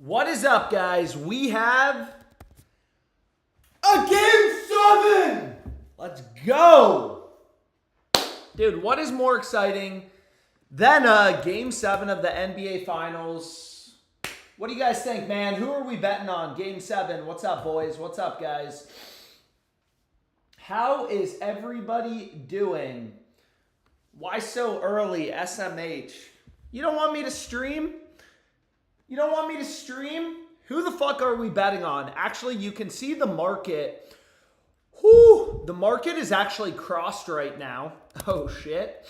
What is up, guys? We have a Game 7! Let's go! Dude, what is more exciting than a Game 7 of the NBA Finals? What do you guys think, man? Who are we betting on? Game 7. What's up, boys? What's up, guys? How is everybody doing? Why so early, SMH? You don't want me to stream? You don't want me to stream? Who the fuck are we betting on? Actually, you can see the market. Whew, the market is actually crossed right now. Oh, shit.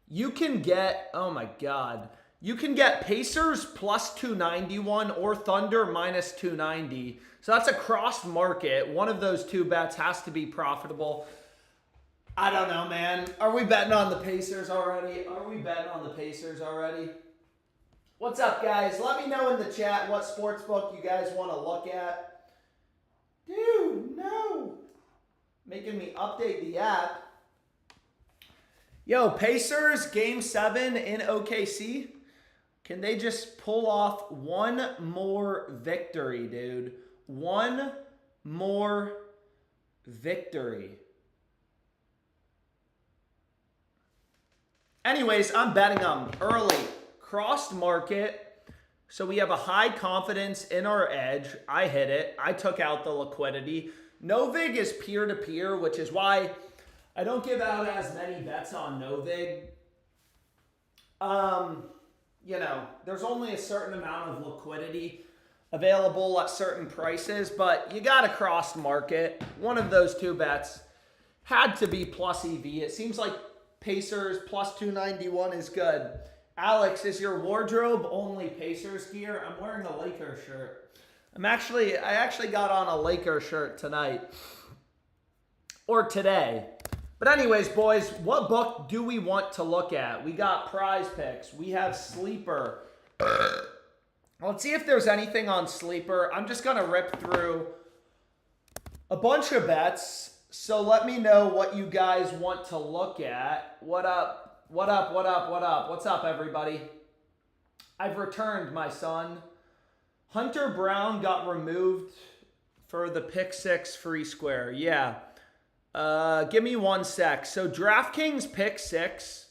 You can get, oh my God. You can get Pacers plus 291 or Thunder minus 290. So that's a crossed market. One of those two bets has to be profitable. I don't know, man. Are we betting on the Pacers already? Are we betting on the Pacers already? What's up, guys? Let me know in the chat what sportsbook you guys want to look at. Dude, no. Making me update the app. Yo, Pacers, Game 7 in OKC. Can they just pull off one more victory, dude? One more victory. Anyways, I'm betting them early. Crossed market. So we have a high confidence in our edge. I hit it. I took out the liquidity. Novig is peer-to-peer, which is why I don't give out as many bets on Novig. You know, there's only a certain amount of liquidity available at certain prices, but you got a crossed market. One of those two bets had to be plus EV. It seems like Pacers plus 291 is good. Alex, is your wardrobe only Pacers gear? I'm wearing a Lakers shirt. I actually got on a Lakers shirt tonight. Or today. But anyways, boys, what book do we want to look at? We got PrizePicks. We have Sleeper. Let's see if there's anything on Sleeper. I'm just going to rip through a bunch of bets. So let me know what you guys want to look at. What up? What up, what up, what up? What's up, everybody? I've returned, my son. Hunter Brown got removed for the pick 6 free square. Yeah. Give me 1 sec. So DraftKings pick 6.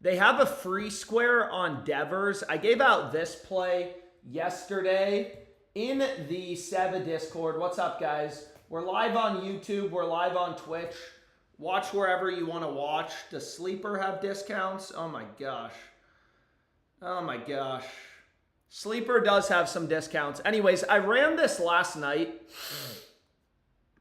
They have a free square on Devers. I gave out this play yesterday in the Seba Discord. What's up, guys? We're live on YouTube. We're live on Twitch. Watch wherever you want to watch. Does Sleeper have discounts? Oh my gosh. Oh my gosh. Sleeper does have some discounts. Anyways, I ran this last night.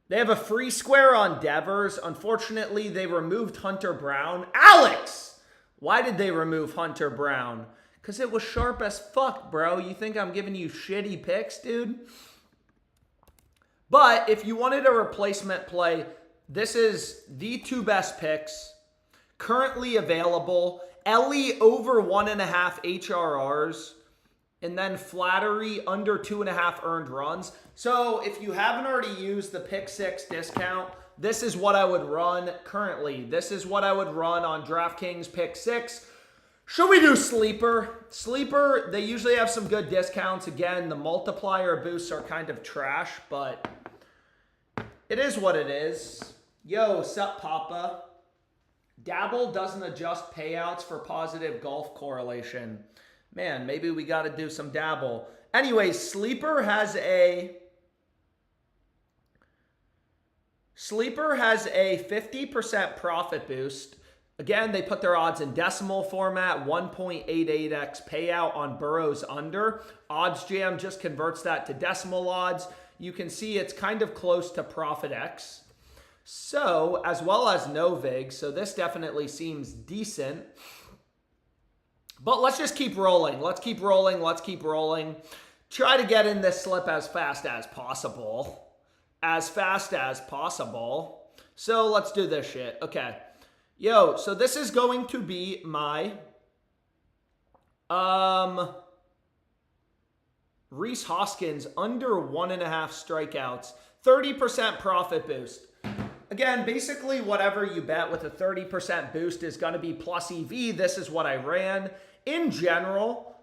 They have a free square on Devers. Unfortunately, they removed Hunter Brown. Alex! Why did they remove Hunter Brown? Because it was sharp as fuck, bro. You think I'm giving you shitty picks, dude? But if you wanted a replacement play, this is the 2 best picks currently available. Ellie over 1.5 HRRs. And then Flattery under 2.5 earned runs. So if you haven't already used the pick 6 discount, this is what I would run currently. This is what I would run on DraftKings pick 6. Should we do Sleeper? Sleeper, they usually have some good discounts. Again, the multiplier boosts are kind of trash, but it is what it is. Yo, sup, Papa? Dabble doesn't adjust payouts for positive golf correlation. Man, maybe we got to do some Dabble. Anyways, Sleeper has a 50% profit boost. Again, they put their odds in decimal format, 1.88x payout on Burrows under. OddsJam just converts that to decimal odds. You can see it's kind of close to Profit X. So, as well as Novig, so this definitely seems decent. But let's just keep rolling. Let's keep rolling. Let's keep rolling. Try to get in this slip as fast as possible. As fast as possible. So let's do this shit. Okay. Yo, so this is going to be my Rhys Hoskins under 1.5 strikeouts. 30% profit boost. Again, basically whatever you bet with a 30% boost is going to be plus EV. This is what I ran. In general,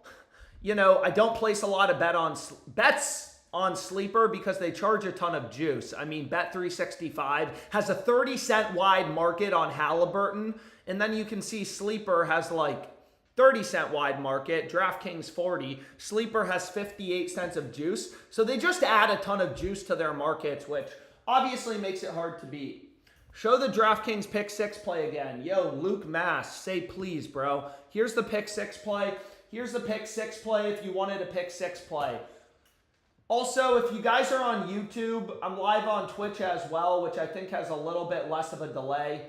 You know, I don't place a lot of bets on Sleeper because they charge a ton of juice. I mean, Bet365 has a 30-cent wide market on Halliburton, and then you can see Sleeper has like 30-cent wide market, DraftKings 40. Sleeper has 58 cents of juice. So they just add a ton of juice to their markets, which obviously makes it hard to beat. Show the DraftKings pick 6 play again. Yo, Luke Mass, say please, bro. Here's the pick 6 play. Here's the pick 6 play if you wanted a pick 6 play. Also, if you guys are on YouTube, I'm live on Twitch as well, which I think has a little bit less of a delay.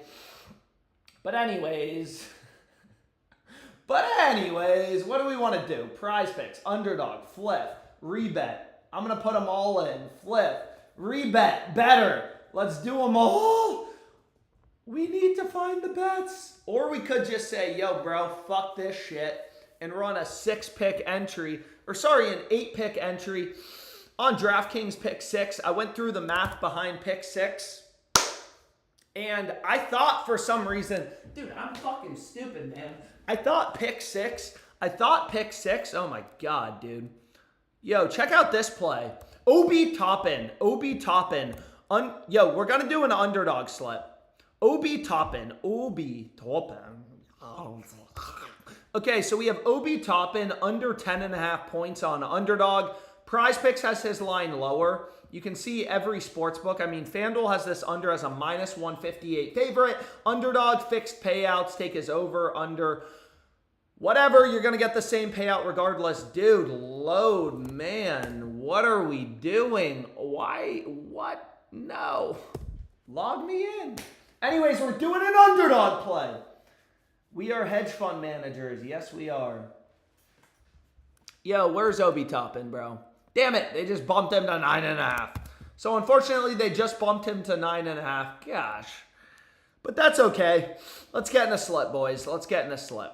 But anyways, what do we want to do? PrizePicks, underdog, flip, rebet. I'm going to put them all in. Flip, rebet, better. Let's do them all. We need to find the bets. Or we could just say, yo, bro, fuck this shit, and run a 6-pick entry, or sorry, an 8-pick entry on DraftKings pick 6. I went through the math behind pick 6, and I thought for some reason, dude, I'm fucking stupid, man. I thought pick 6, oh my God, dude. Yo, check out this play. OB Toppin. Yo, we're going to do an underdog slip. OB Toppin. Okay, so we have Obi Toppin under 10.5 points on underdog. PrizePicks has his line lower. You can see every sports book. I mean, FanDuel has this under as a minus 158 favorite. Underdog fixed payouts, take his over, under. Whatever, you're going to get the same payout regardless. Dude, load, man. What are we doing? Why? What? No. Log me in. Anyways, we're doing an underdog play. We are hedge fund managers. Yes, we are. Yo, where's Obi Toppin, bro? Damn it, they just bumped him to 9.5. So unfortunately, they just bumped him to 9.5. Gosh. But that's okay. Let's get in a slip, boys. Let's get in a slip.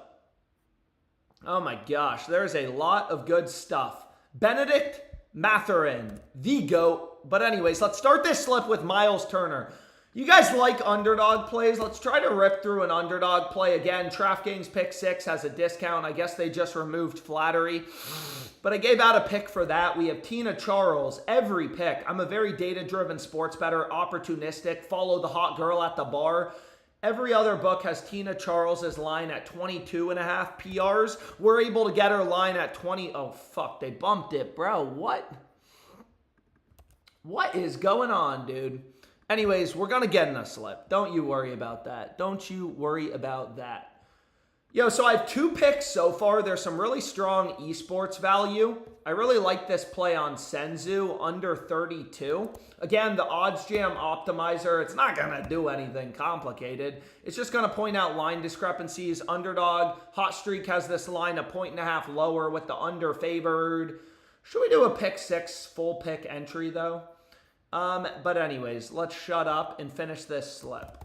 Oh my gosh, there's a lot of good stuff. Benedict Mathurin, the GOAT. But anyways, let's start this slip with Miles Turner. You guys like underdog plays? Let's try to rip through an underdog play again. DraftKings pick 6 has a discount. I guess they just removed flattery. But I gave out a pick for that. We have Tina Charles. Every pick. I'm a very data-driven sports bettor, opportunistic, follow the hot girl at the bar. Every other book has Tina Charles's line at 22.5 PRs. We're able to get her line at 20. Oh, fuck. They bumped it, bro. What? What is going on, dude? Anyways, we're going to get in a slip. Don't you worry about that. Don't you worry about that. Yo, so I have 2 picks so far. There's some really strong esports value. I really like this play on Senzu, under 32. Again, the odds jam optimizer, it's not going to do anything complicated. It's just going to point out line discrepancies. Underdog, Hot Streak has this line a 1.5 lower with the under favored. Should we do a pick 6 full pick entry, though? But anyways, let's shut up and finish this slip.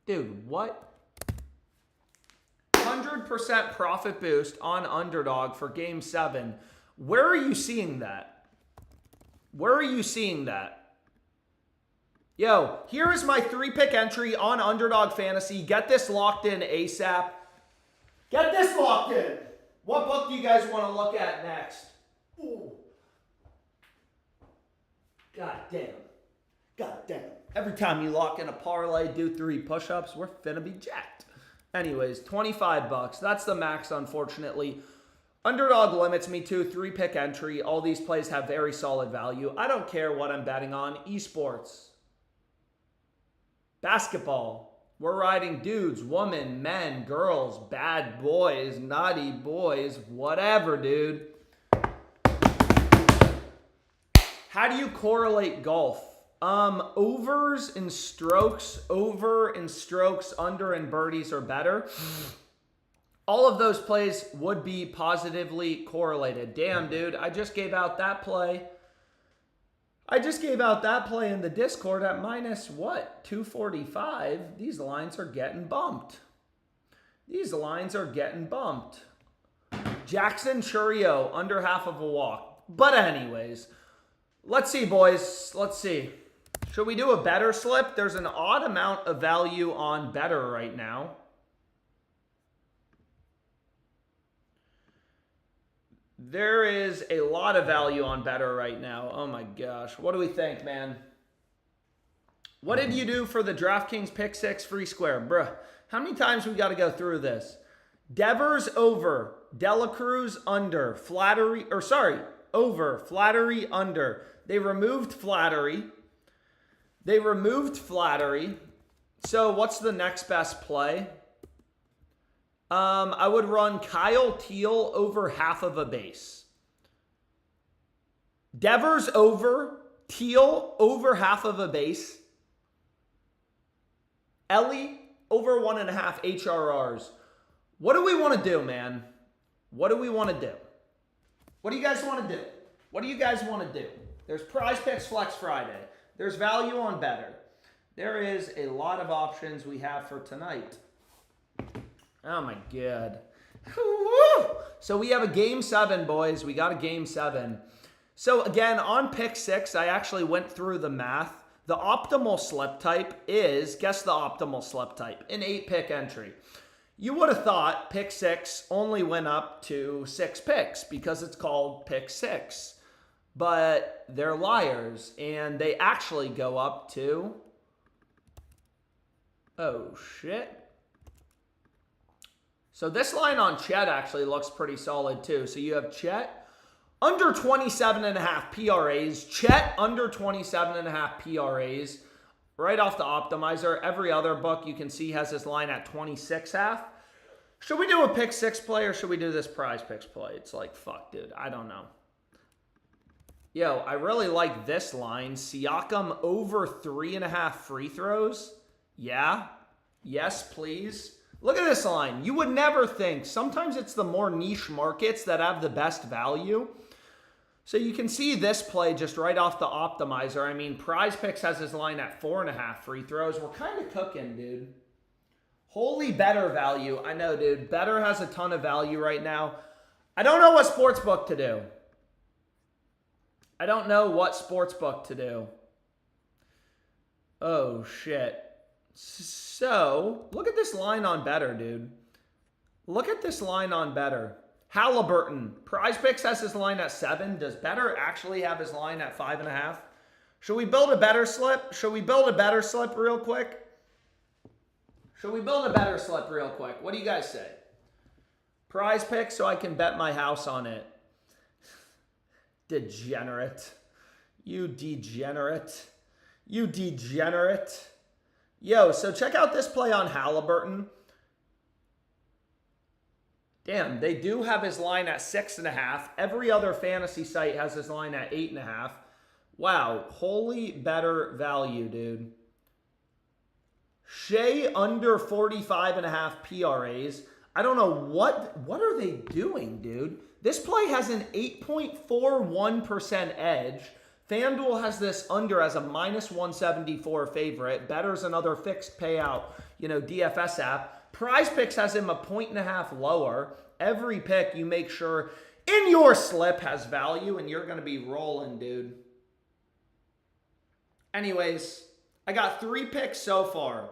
Dude, what? 100% profit boost on underdog for game 7. Where are you seeing that? Where are you seeing that? Yo, here is my 3-pick entry on underdog fantasy. Get this locked in ASAP. Get this locked in. What book do you guys want to look at next? Ooh. God damn. God damn. Every time you lock in a parlay, do 3 push-ups, we're finna be jacked. Anyways, 25 bucks. That's the max, unfortunately. Underdog limits me to 3-pick entry. All these plays have very solid value. I don't care what I'm betting on. Esports. Basketball. We're riding dudes, women, men, girls, bad boys, naughty boys, whatever, dude. How do you correlate golf? Overs and strokes, over and strokes, under and birdies are better. All of those plays would be positively correlated. Damn, dude, I just gave out that play. I just gave out that play in the Discord at minus what? 245. These lines are getting bumped. These lines are getting bumped. Jackson Churio, under half of a walk. But anyways, let's see, boys. Let's see. Should we do a better slip? There's an odd amount of value on better right now. There is a lot of value on better right now. Oh my gosh. What do we think, man? What did you do for the DraftKings Pick 6 free square? Bruh, how many times we got to go through this? Devers over, Dela Cruz under, over, Flattery under. They removed Flattery. So what's the next best play? I would run Kyle Teal over half of a base. Devers over, Teal over half of a base. Ellie over 1.5 HRRs. What do we want to do, man? What do we want to do? What do you guys want to do? What do you guys want to do? There's PrizePicks Flex Friday. There's value on better. There is a lot of options we have for tonight. Oh my God. So we have a game 7, boys. We got a game 7. So again, on pick 6, I actually went through the math. The optimal slip type is, guess the optimal slip type, an 8-pick entry. You would have thought pick 6 only went up to 6 picks because it's called pick 6. But they're liars, and they actually go up to, oh shit. So this line on Chet actually looks pretty solid too. So you have Chet under 27.5 PRAs. Chet under 27.5 PRAs. Right off the optimizer. Every other book you can see has this line at 26.5. Should we do a pick 6 play or should we do this PrizePicks play? It's like, fuck, dude. I don't know. Yo, I really like this line. Siakam over 3.5 free throws. Yeah. Yes, please. Look at this line. You would never think. Sometimes it's the more niche markets that have the best value. So you can see this play just right off the optimizer. I mean, PrizePicks has his line at 4.5 free throws. We're kind of cooking, dude. Holy better value. I know, dude. Better has a ton of value right now. I don't know what sportsbook to do. I don't know what sportsbook to do. Oh, shit. So, look at this line on better, dude. Look at this line on better. Halliburton. PrizePicks has his line at 7. Does better actually have his line at 5.5? Should we build a better slip? Should we build a better slip real quick? Should we build a better slip real quick? What do you guys say? PrizePicks so I can bet my house on it. Degenerate. You degenerate. You degenerate. Yo, so check out this play on Halliburton. Damn, they do have his line at 6.5. Every other fantasy site has his line at 8.5. Wow, holy better value, dude. Shea under 45.5 PRAs. I don't know what are they doing, dude? This play has an 8.41% edge. FanDuel has this under as a -174 favorite. Better's another fixed payout, DFS app. PrizePicks has him a 1.5 lower. Every pick you make sure in your slip has value and you're going to be rolling, dude. Anyways, I got 3 picks so far.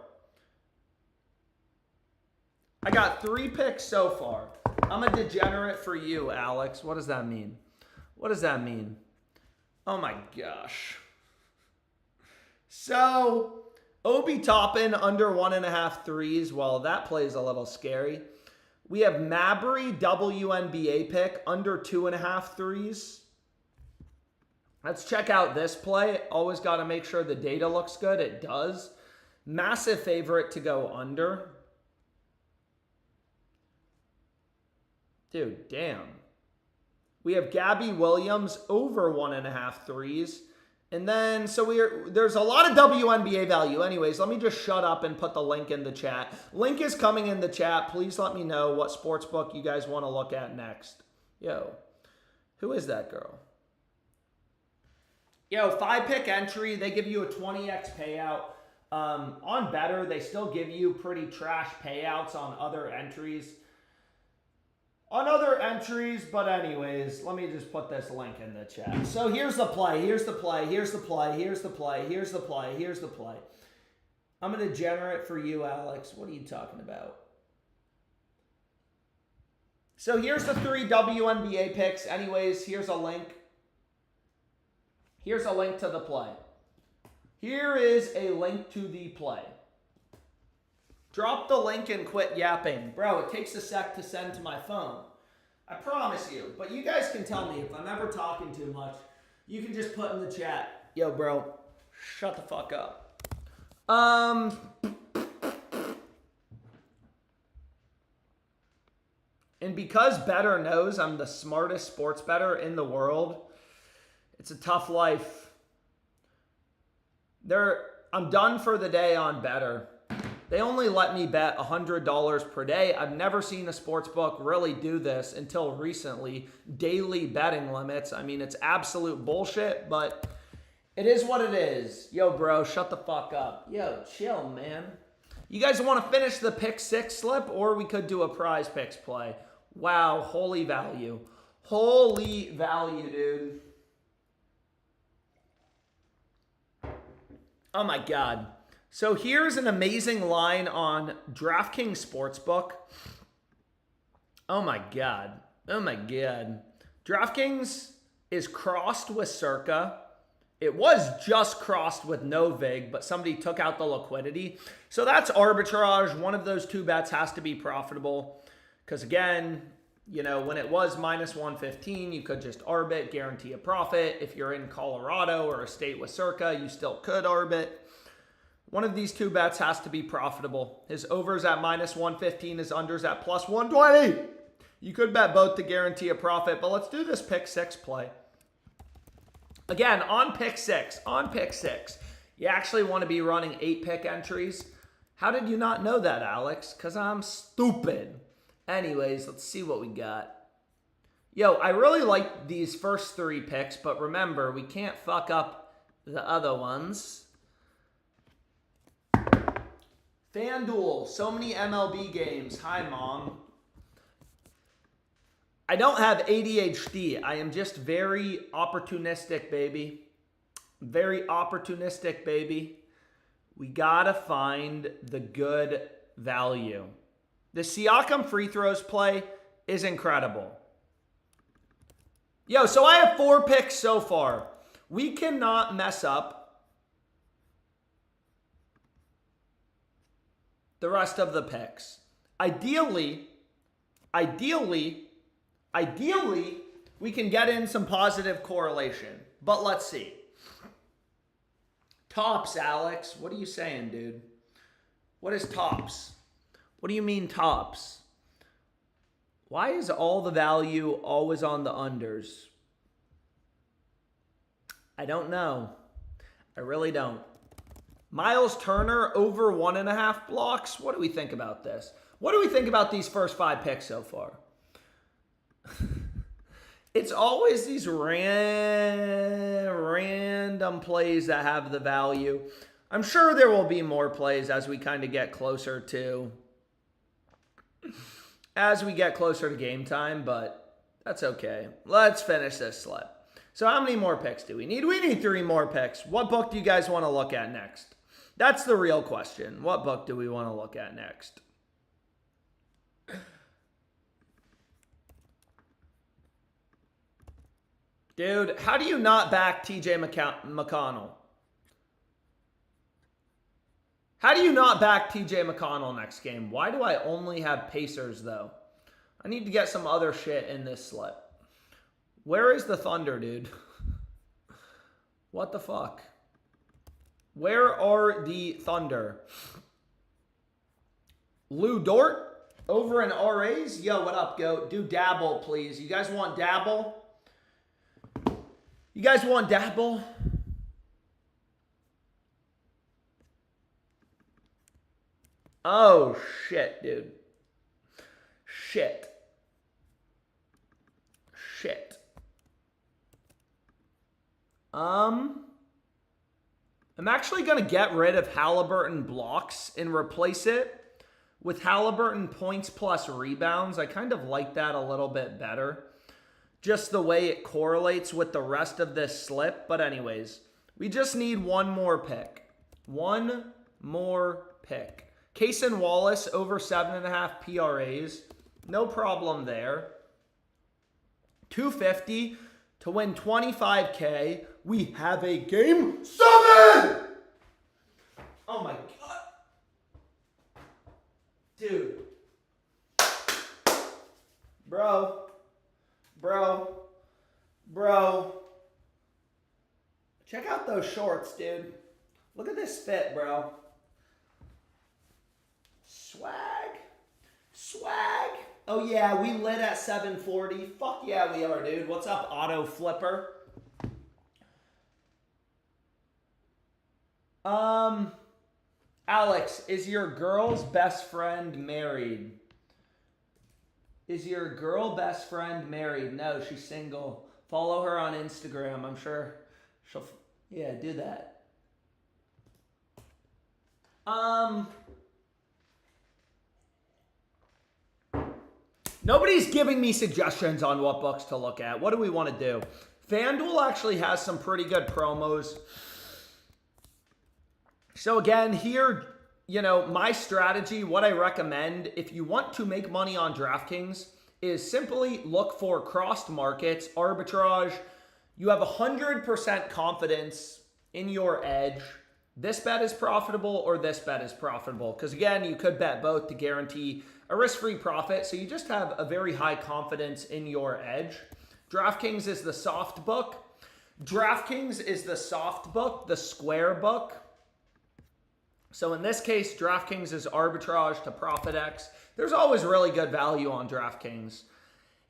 I'm a degenerate for you, Alex. What does that mean? What does that mean? Oh my gosh. So, Obi Toppin under 1.5 threes. Well, that plays a little scary. We have Mabry WNBA pick under 2.5 threes. Let's check out this play. Always got to make sure the data looks good. It does. Massive favorite to go under. Dude, damn. We have Gabby Williams over 1.5 threes. And then, so there's a lot of WNBA value. Anyways, let me just shut up and put the link in the chat. Link is coming in the chat. Please let me know what sportsbook you guys want to look at next. Yo, who is that girl? Yo, 5-pick entry. They give you a 20x payout. On better, they still give you pretty trash payouts on other entries. But anyways, let me just put this link in the chat. So here's the play. I'm a degenerate for you, Alex. What are you talking about? So here's the 3 WNBA picks. Anyways, here's a link. Here's a link to the play. Here is a link to the play. Drop the link and quit yapping. Bro, it takes a sec to send to my phone. I promise you. But you guys can tell me if I'm ever talking too much. You can just put in the chat, yo, bro, shut the fuck up. And because Better knows I'm the smartest sports bettor in the world, it's a tough life. I'm done for the day on Better. They only let me bet $100 per day. I've never seen a sports book really do this until recently. Daily betting limits. I mean, it's absolute bullshit, but it is what it is. Yo, bro, shut the fuck up. Yo, chill, man. You guys want to finish the pick 6 slip, or we could do a PrizePicks play. Wow, holy value. Holy value, dude. Oh my God. So here's an amazing line on DraftKings Sportsbook. Oh my God. Oh my God. DraftKings is crossed with Circa. It was just crossed with no vig, but somebody took out the liquidity. So that's arbitrage. One of those two bets has to be profitable. Because again, you know, when it was minus 115, you could just arbit, guarantee a profit. If you're in Colorado or a state with Circa, you still could arbit. One of these two bets has to be profitable. His over's at minus 115, his under's at plus 120. You could bet both to guarantee a profit, but let's do this pick 6 play. Again, on pick 6, you actually want to be running 8 pick entries. How did you not know that, Alex? Because I'm stupid. Anyways, let's see what we got. Yo, I really like these first 3 picks, but remember, we can't fuck up the other ones. FanDuel, so many MLB games. Hi, Mom. I don't have ADHD. I am just very opportunistic, baby. Very opportunistic, baby. We gotta find the good value. The Siakam free throws play is incredible. Yo, so I have 4 picks so far. We cannot mess up the rest of the picks. Ideally, we can get in some positive correlation. But let's see. Tops, Alex. What are you saying, dude? What is tops? What do you mean tops? Why is all the value always on the unders? I don't know. I really don't. Miles Turner over 1.5 blocks. What do we think about this? What do we think about these first 5 picks so far? It's always these random plays that have the value. I'm sure there will be more plays as we kind of get closer to game time, but that's okay. Let's finish this slip. So how many more picks do we need? We need 3 more picks. What book do you guys want to look at next? That's the real question. What book do we want to look at next? Dude, how do you not back TJ McConnell? How do you not back TJ McConnell next game? Why do I only have Pacers, though? I need to get some other shit in this slip. Where is the Thunder, dude? What the fuck? Where are the Thunder? Lou Dort over in RAs? Yo, what up, GOAT? Do dabble, please. You guys want dabble? You guys want dabble? Oh, shit, dude. Shit. I'm actually going to get rid of Halliburton blocks and replace it with Halliburton points plus rebounds. I kind of like that a little bit better. Just the way it correlates with the rest of this slip. But anyways, we just need one more pick. One more pick. Kaysen Wallace over 7.5 PRAs. No problem there. $250 to win $25K. We have a game 7. Oh my God. Dude. Bro. Check out those shorts, dude. Look at this fit, bro. Swag. Oh yeah, we lit at 740. Fuck yeah, we are, dude. What's up, Auto Flipper? Alex, is your girl's best friend married? Is your girl best friend married? No, she's single. Follow her on Instagram. I'm sure she'll... Yeah, do that. Nobody's giving me suggestions on what books to look at. What do we want to do? FanDuel actually has some pretty good promos. So again, here, my strategy, what I recommend, if you want to make money on DraftKings, is simply look for crossed markets, arbitrage. You have 100% confidence in your edge. This bet is profitable or this bet is profitable. Because again, you could bet both to guarantee a risk-free profit. So you just have a very high confidence in your edge. DraftKings is the soft book. DraftKings is the soft book, the square book. So in this case, DraftKings is arbitrage to profit X. There's always really good value on DraftKings.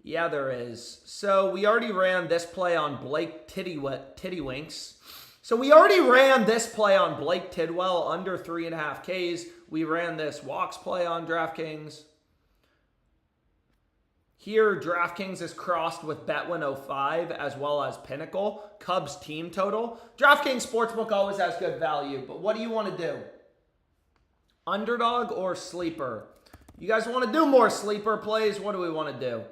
Yeah, there is. So we already ran this play on Blake Tiddywinks. So we already ran this play on Blake Tidwell under 3.5 Ks. We ran this walks play on DraftKings. Here, DraftKings is crossed with Bet105 as well as Pinnacle. Cubs team total. DraftKings Sportsbook always has good value, but what do you want to do? Underdog or sleeper? You guys want to do more sleeper plays? What do we want to do?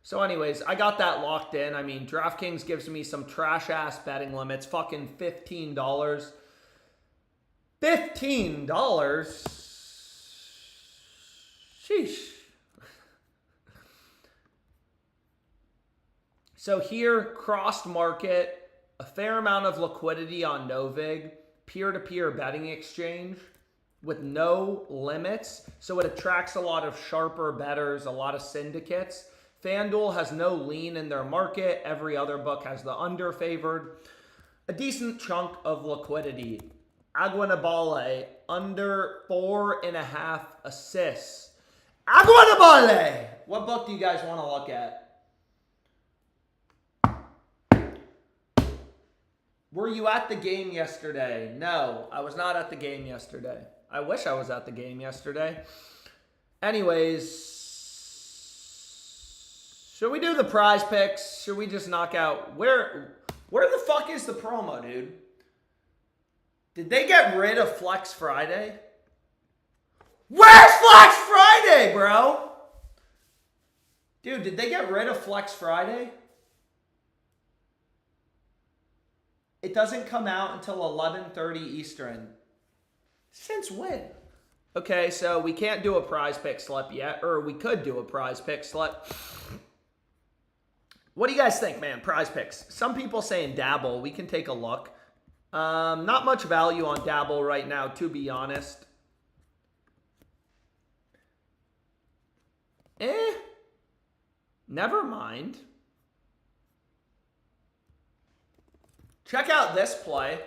So anyways, I got that locked in. I mean, DraftKings gives me some trash-ass betting limits. Fucking $15. $15? Sheesh. So here, crossed market, a fair amount of liquidity on Novig, peer-to-peer betting exchange with no limits. So it attracts a lot of sharper bettors, a lot of syndicates. FanDuel has no lean in their market. Every other book has the under favored. A decent chunk of liquidity. Aguinabale, under 4.5 assists. Aguinabale! What book do you guys want to look at? Were you at the game yesterday? No, I was not at the game yesterday. I wish I was at the game yesterday. Anyways, should we do the prize picks? Should we just knock out? Where the fuck is the promo, dude? Did they get rid of Flex Friday? Where's Flex Friday, bro? Dude, did they get rid of Flex Friday? It doesn't come out until 11:30 Eastern. Since when? Okay, so we can't do a prize pick slip yet, or we could do a prize pick slip. What do you guys think, man? Prize picks. Some people saying dabble. We can take a look. Not much value on dabble right now, to be honest. Never mind. Check out this play.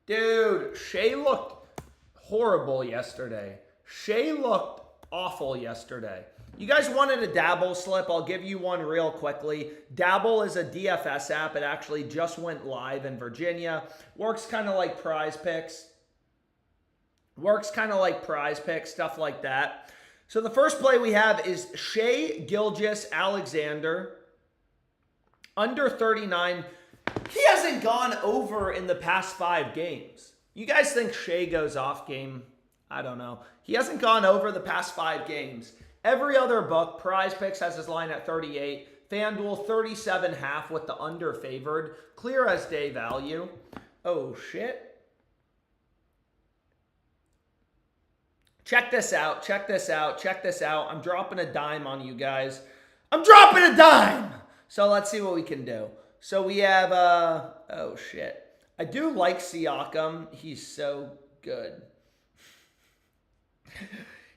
Dude, Shea looked horrible yesterday. Shea looked awful yesterday. You guys wanted a Dabble slip? I'll give you one real quickly. Dabble is a DFS app. It actually just went live in Virginia. Works kind of like PrizePicks. Stuff like that. So the first play we have is Shea Gilgeous-Alexander. Under 39. He hasn't gone over in the past 5 games. You guys think Shea goes off game? I don't know. He hasn't gone over the past 5 games. Every other book, PrizePicks has his line at 38. FanDuel 37.5 with the under favored. Clear as day value. Oh, shit. Check this out. I'm dropping a dime on you guys. I'm dropping a dime. So let's see what we can do. So we have, oh shit. I do like Siakam. He's so good.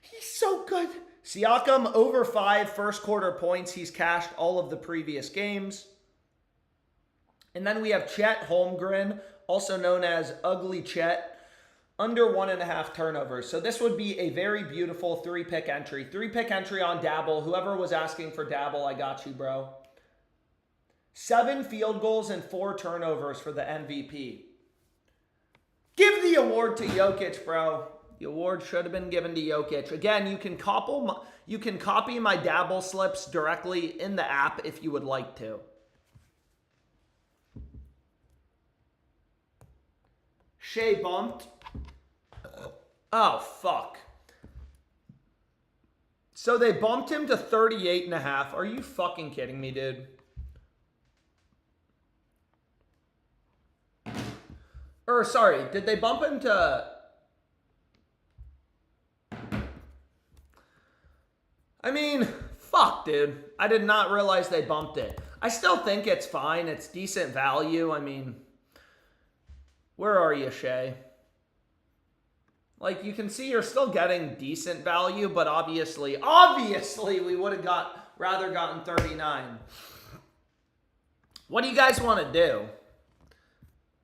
He's so good. Siakam over 5 first quarter points. He's cashed all of the previous games. And then we have Chet Holmgren, also known as Ugly Chet, under 1.5 turnovers. So this would be a very beautiful 3-pick entry. 3-pick entry on Dabble. Whoever was asking for Dabble, I got you, bro. 7 field goals and 4 turnovers for the MVP. Give the award to Jokic, bro. The award should have been given to Jokic. Again, you can copy my Dabble slips directly in the app if you would like to. Shea bumped. Oh, fuck. So they bumped him to 38.5. Are you fucking kidding me, dude? Or, sorry, did they bump him to... I mean, fuck, dude. I did not realize they bumped it. I still think it's fine. It's decent value. I mean, where are you, Shea? Like, you can see you're still getting decent value, but obviously we would have rather gotten 39. What do you guys want to do?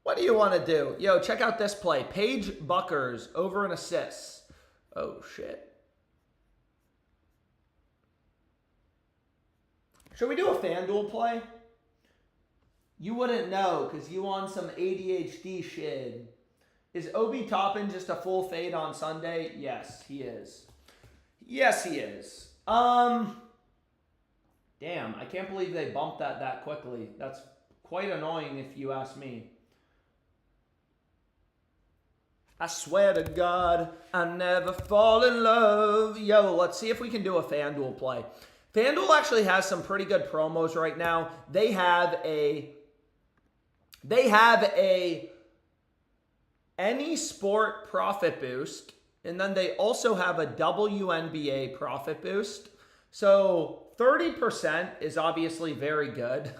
What do you want to do? Yo, check out this play. Paige Buckers over an assist. Oh, shit. Should we do a FanDuel play? You wouldn't know because you on some ADHD shit. Is Obi Toppin just a full fade on Sunday? Yes, he is. Yes, he is. Damn, I can't believe they bumped that quickly. That's quite annoying if you ask me. I swear to God, I never fall in love. Yo, let's see if we can do a FanDuel play. FanDuel actually has some pretty good promos right now. They have a any sport profit boost, and then they also have a WNBA profit boost. So 30% is obviously very good.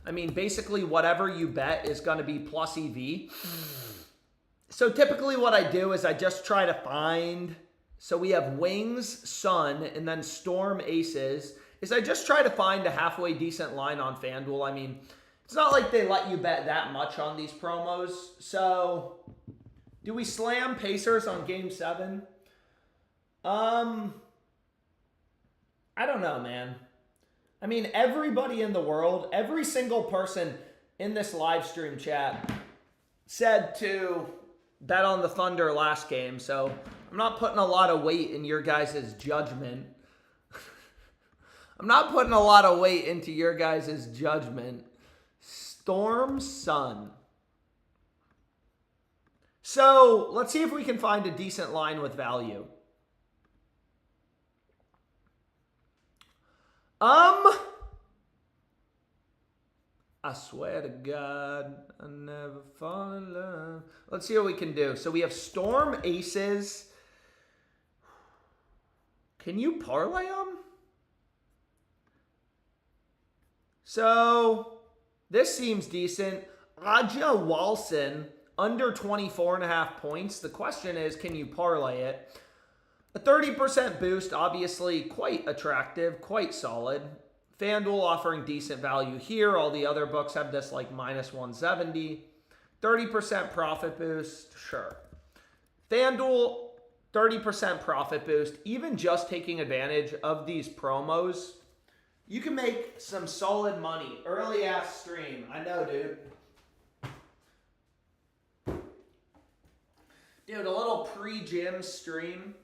I mean, basically whatever you bet is going to be plus EV. So typically what I do is I just try to find, so we have Wings, Sun, and then Storm, Aces, is I just try to find a halfway decent line on FanDuel. I mean, it's not like they let you bet that much on these promos. So, do we slam Pacers on Game 7? I don't know, man. I mean, everybody in the world, every single person in this live stream chat said to bet on the Thunder last game. So, I'm not putting a lot of weight in your guys' judgment. I'm not putting a lot of weight into your guys' judgment. Storm, Sun. So, let's see if we can find a decent line with value. I swear to God, I never fall in love. Let's see what we can do. So, we have Storm, Aces. Can you parlay them? So, this seems decent. Aja Walson, under 24.5 points. The question is, can you parlay it? A 30% boost, obviously quite attractive, quite solid. FanDuel offering decent value here. All the other books have this like minus 170. 30% profit boost, sure. FanDuel, 30% profit boost. Even just taking advantage of these promos, you can make some solid money. Early ass stream. I know, dude. Dude, a little pre-gym stream.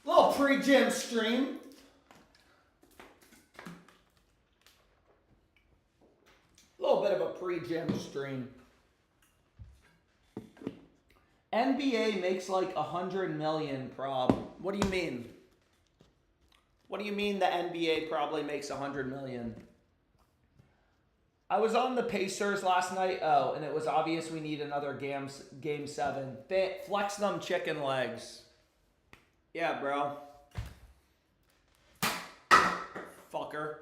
Little pre-gym stream. A little bit of a pre-gym stream. NBA makes like 100 million prob. What do you mean? What do you mean the NBA probably makes 100 million? I was on the Pacers last night. Oh, and it was obvious we need another game 7. Flex them chicken legs. Yeah, bro. Fucker.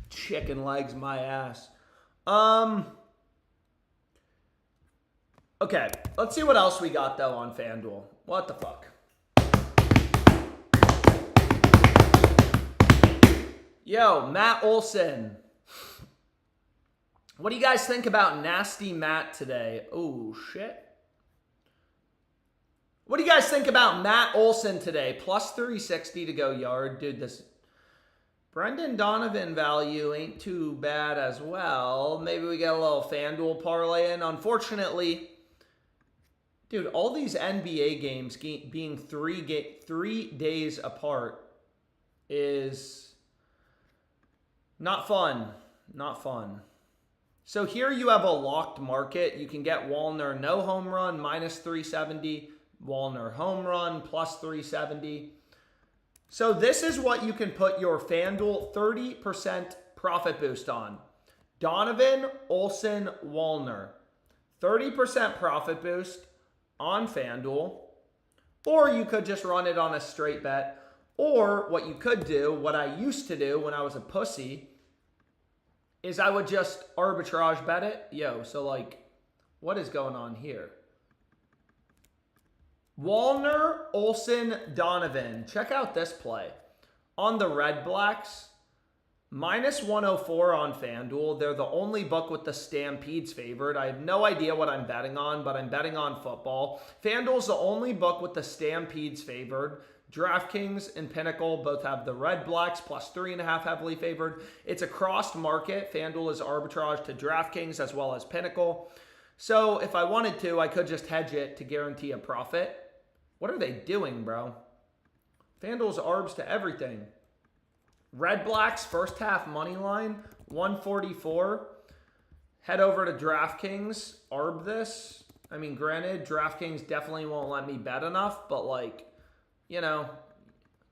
Chicken legs, my ass. Okay, let's see what else we got, though, on FanDuel. What the fuck? Yo, Matt Olson. What do you guys think about Nasty Matt today? Oh, shit. What do you guys think about Matt Olson today? Plus 360 to go yard. Dude, this Brendan Donovan value ain't too bad as well. Maybe we get a little FanDuel parlay in. Unfortunately, dude, all these NBA games being 3 days apart is not fun. Not fun. So here you have a locked market. You can get Wallner no home run, minus 370. Wallner home run, plus 370. So this is what you can put your FanDuel 30% profit boost on. Donovan, Olson, Wallner. 30% profit boost on FanDuel. Or you could just run it on a straight bet. Or what you could do, what I used to do when I was a pussy, is I would just arbitrage bet it. Yo, so like, what is going on here? Wallner, Olson, Donovan. Check out this play. On the Red Blacks, minus 104 on FanDuel. They're the only book with the Stampedes favored. I have no idea what I'm betting on, but I'm betting on football. FanDuel's the only book with the Stampedes favored. DraftKings and Pinnacle both have the Red Blacks plus 3.5 heavily favored. It's a crossed market. FanDuel is arbitrage to DraftKings as well as Pinnacle. So if I wanted to, I could just hedge it to guarantee a profit. What are they doing, bro? FanDuel's arbs to everything. Red Blacks first half money line, 144. Head over to DraftKings, arb this. I mean, granted, DraftKings definitely won't let me bet enough, but like, you know,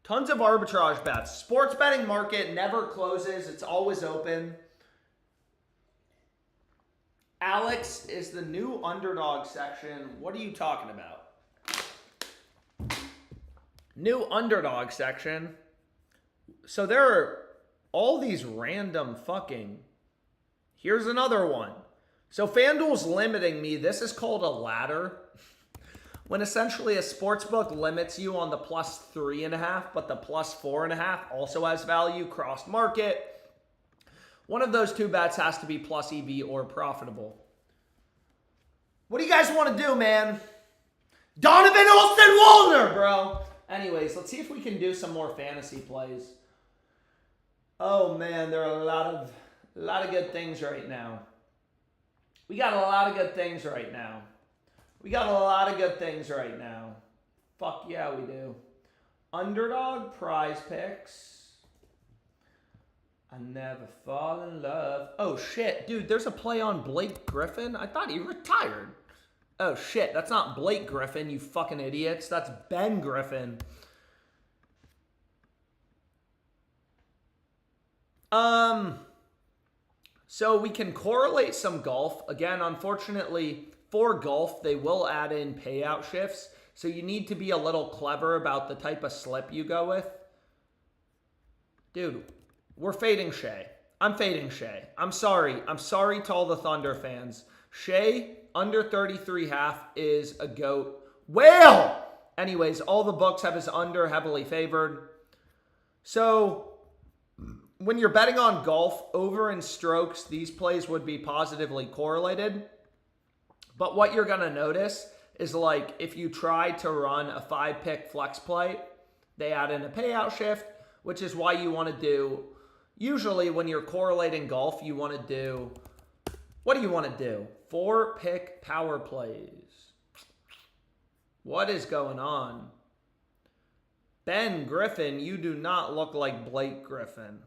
tons of arbitrage bets. Sports betting market never closes. It's always open. Alex is the new underdog section. What are you talking about? New underdog section. So there are all these random fucking... Here's another one. So FanDuel's limiting me. This is called a ladder. When essentially a sportsbook limits you on the plus 3.5, but the plus 4.5 also has value, crossed market. One of those two bets has to be plus EV or profitable. What do you guys want to do, man? Donovan Olson Wallner, bro. Anyways, let's see if we can do some more fantasy plays. Oh man, there are a lot of good things right now. We got a lot of good things right now. Fuck yeah, we do. Underdog, PrizePicks. I never fall in love. Oh shit, dude, there's a play on Blake Griffin. I thought he retired. Oh shit, that's not Blake Griffin, you fucking idiots. That's Ben Griffin. So we can correlate some golf. Again, unfortunately, for golf, they will add in payout shifts. So you need to be a little clever about the type of slip you go with. Dude, we're fading Shea. I'm fading Shea. I'm sorry to all the Thunder fans. Shea, under 33.5 is a GOAT. Whale! Anyways, all the books have his under heavily favored. So when you're betting on golf, over in strokes, these plays would be positively correlated. But what you're going to notice is like if you try to run a 5-pick flex play, they add in a payout shift, which is why you want to do, usually when you're correlating golf, you want to do, what do you want to do? 4-pick power plays. What is going on? Ben Griffin, you do not look like Blake Griffin.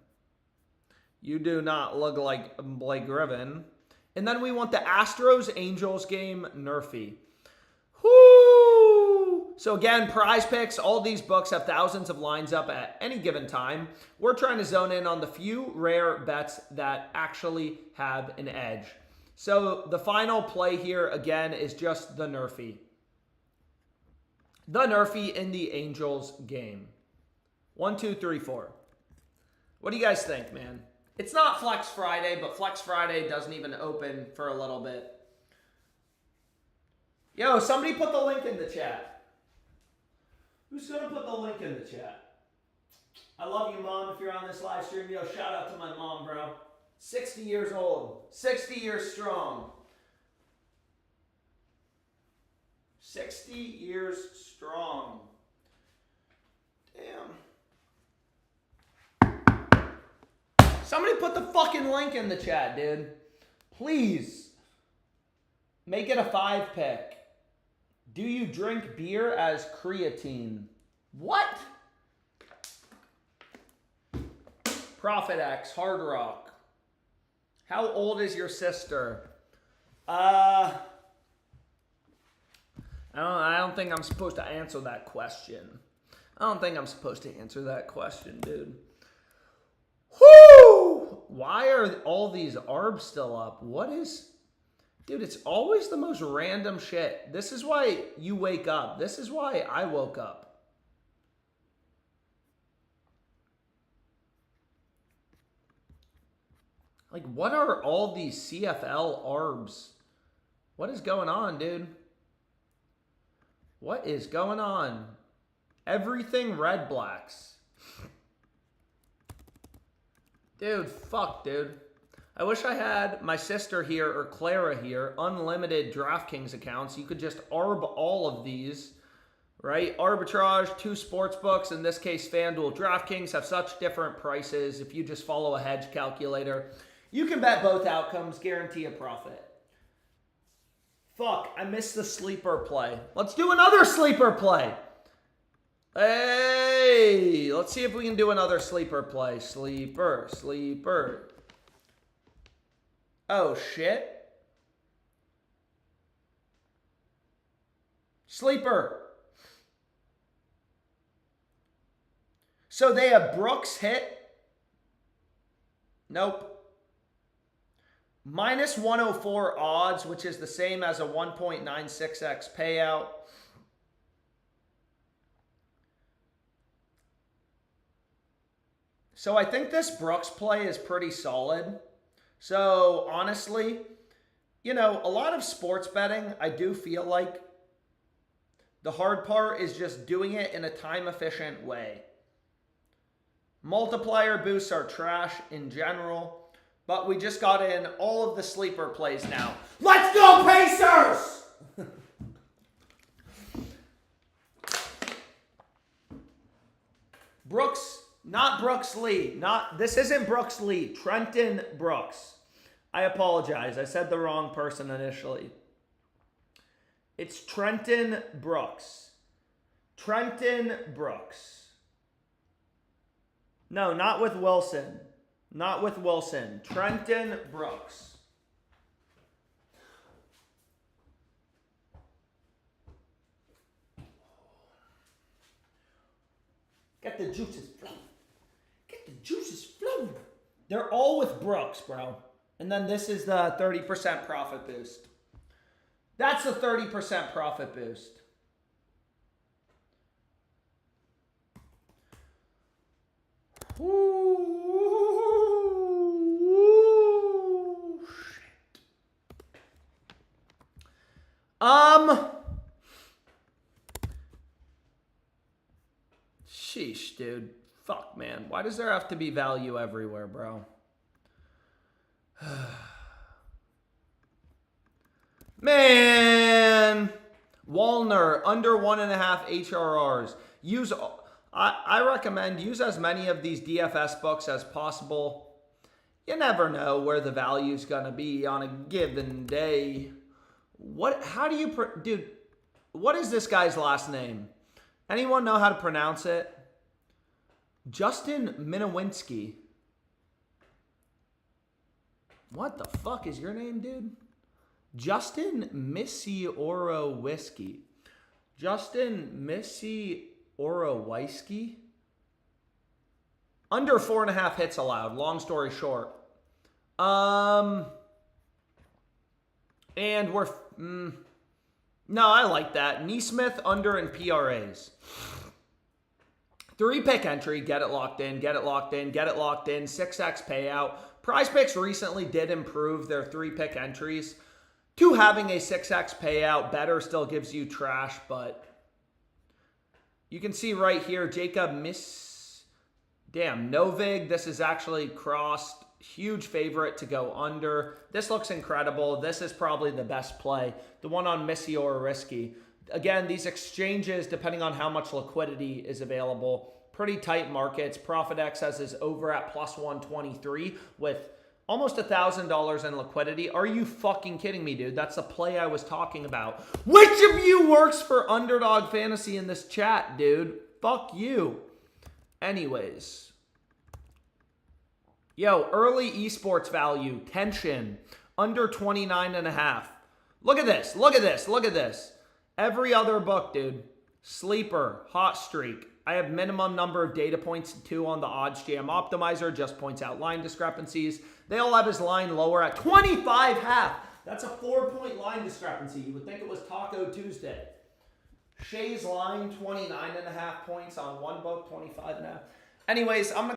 You do not look like Blake Griffin. And then we want the Astros-Angels game, Nerfy. Whoo! So again, PrizePicks, all these books have thousands of lines up at any given time. We're trying to zone in on the few rare bets that actually have an edge. So the final play here, again, is just the Nerfy. The Nerfy in the Angels game. 1, 2, 3, 4. What do you guys think, man? It's not Flex Friday, but Flex Friday doesn't even open for a little bit. Yo, somebody put the link in the chat. Who's going to put the link in the chat? I love you, Mom, if you're on this live stream. Yo, shout out to my mom, bro. 60 years old. 60 years strong. 60 years strong. Damn. Somebody put the fucking link in the chat, dude. Please. Make it a 5-pick. Do you drink beer as creatine? What? Profit X, Hard Rock. How old is your sister? I don't think I'm supposed to answer that question. Dude. Whoo! Why are all these ARBs still up? What is... Dude, it's always the most random shit. This is why you wake up. This is why I woke up. Like, what are all these CFL ARBs? What is going on, dude? What is going on? Everything Red Blacks. Dude, fuck, dude. I wish I had my sister here or Clara here, unlimited DraftKings accounts. You could just ARB all of these, right? Arbitrage, 2 sports books, in this case FanDuel. DraftKings have such different prices. If you just follow a hedge calculator, you can bet both outcomes, guarantee a profit. Fuck, I missed the sleeper play. Let's do another sleeper play. Hey, let's see if we can do another sleeper play. Sleeper. Oh, shit. Sleeper. So they have Brooks hit. Nope. Minus 104 odds, which is the same as a 1.96x payout. So I think this Brooks play is pretty solid. So honestly, you know, a lot of sports betting, I do feel like the hard part is just doing it in a time-efficient way. Multiplier boosts are trash in general, but we just got in all of the sleeper plays now. Let's go, Pacers! Brooks, not Brooks Lee. This isn't Brooks Lee. Trenton Brooks. I apologize. I said the wrong person initially. It's Trenton Brooks. Trenton Brooks. No, not with Wilson. Not with Wilson. Trenton Brooks. Get the juices flowing. Get the juices flowing. They're all with Brooks, bro. And then this is the 30% profit boost. That's the 30% profit boost. Ooh, shit. Sheesh, dude. Fuck, man. Why does there have to be value everywhere, bro? Man, Wallner under 1.5 HRRs. I recommend use as many of these DFS books as possible. You never know where the value's gonna be on a given day. Dude, what is this guy's last name? Anyone know how to pronounce it? Justin Minowinski. What the fuck is your name, dude? Justin Missiorowiski. Justin Missiorowiski. Under 4.5 hits allowed. Long story short. And we're... no, I like that. Neesmith under in PRAs. 3-pick entry, get it locked in, get it locked in, get it locked in, 6x payout. PrizePicks recently did improve their 3-pick entries to having a 6x payout. Better still gives you trash, but you can see right here, Novig, this is actually crossed. Huge favorite to go under. This looks incredible. This is probably the best play. The one on Missy or Risky. Again, these exchanges, depending on how much liquidity is available, pretty tight markets. ProfitX has is over at plus 123 with almost $1,000 in liquidity. Are you fucking kidding me, dude? That's the play I was talking about. Which of you works for Underdog Fantasy in this chat, dude? Fuck you. Anyways. Yo, early esports value, tension, under 29.5. Look at this, look at this, look at this. Every other book, dude. Sleeper, hot streak. I have minimum number of data points, 2 on the odds jam optimizer, just points out line discrepancies. They all have his line lower at 25.5. That's a 4-point line discrepancy. You would think it was Taco Tuesday. Shay's line, 29.5 points on one book, 25.5. Anyways, I'm going to